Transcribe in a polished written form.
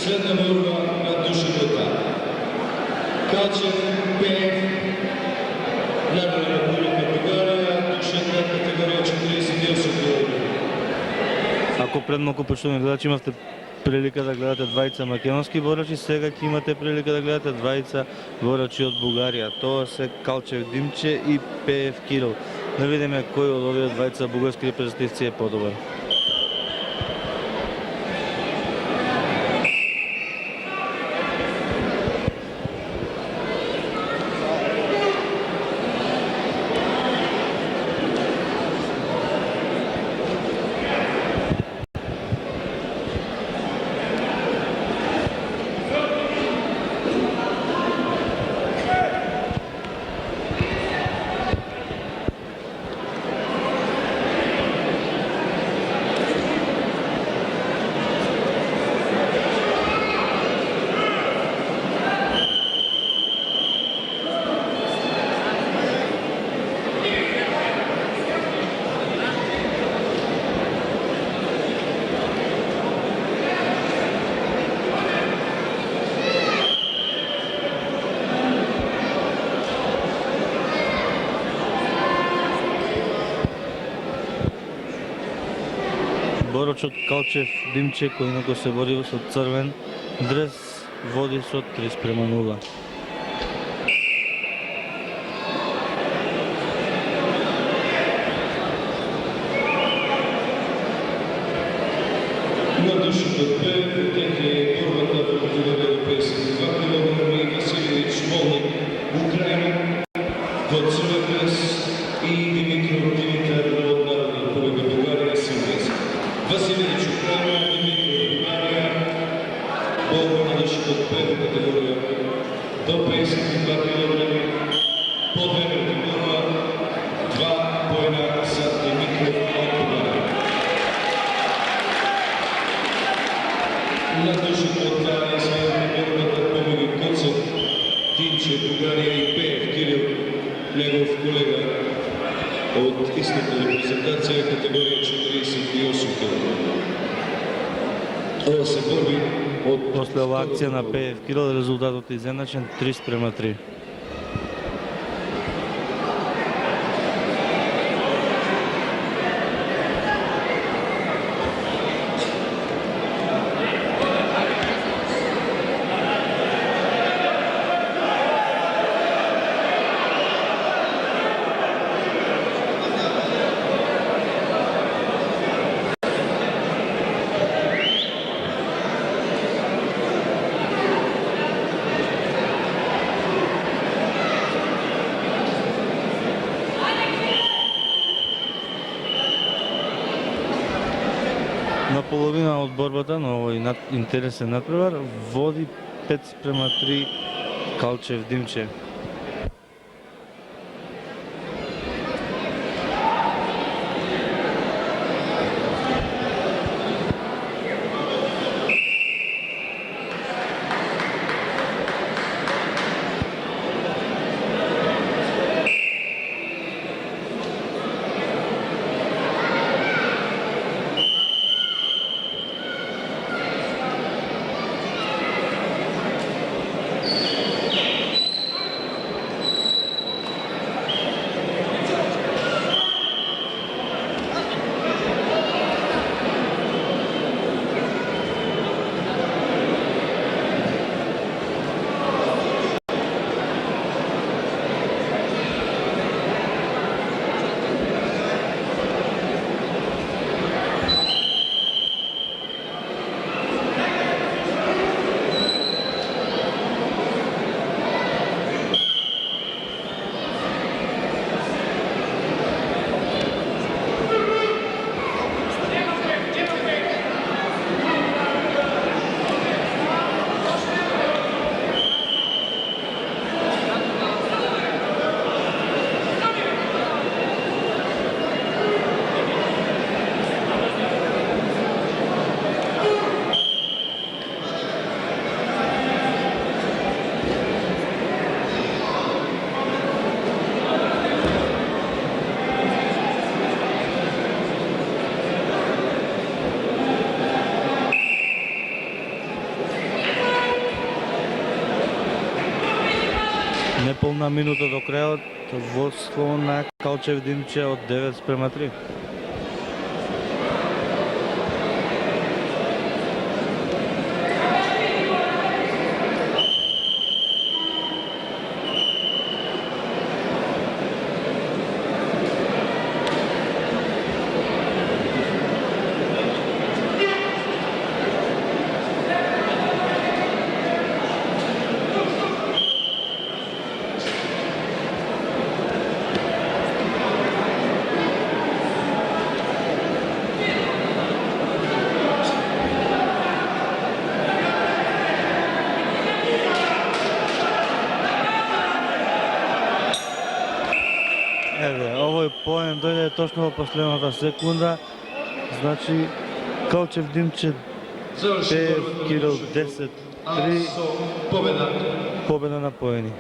Следна борба на душата. Калчев, Пеев, Народна република България, душата категория 48 кг. Ако пред малку почитувани гледачи имавте прилика да гледате двајца македонски борачи, сега ќе имате прилика да гледате двајца борачи од Бугарија. Тоа се Калчев Димче и Пеев Кирил. Да видиме кој од овие двајца бугарски репрезентативци е подобар. Борачот Калчев Димче, кој инако се бори со црвен дрес, води со 3:0. На душата Пеев теке борбата в категорија 52 кг и Василевич Молник, Украина, во црвен дрес и Димитров Димитар од Народна република Бугарија, силвест. Василевич Украина, Димитров Бугарија, борба на душата Пеев категорија до 52 кг, по 2 минути борба, 2 поена за Димитров од Бугарија. На душата од 12 борбата помеѓу Коцев Димче Бугарија и Пеев Кирил, негов колега од истата репрезентација категорија 48 кг. Ова се борби од После оваа акција на Пеев Кирил резултатот е изедначен 3:3. На половина од борбата на овој интересен надпревар води 5:3 Калчев Димче. неполна минута до крајот, водство на Калчев Димче од 9:3. Еве, овој поен дојде точно во последната секунда. Значи, Калчев Димче Završen Пеев borba Кирил Milošević. 10-3, ASO pobjeda. победа на поени.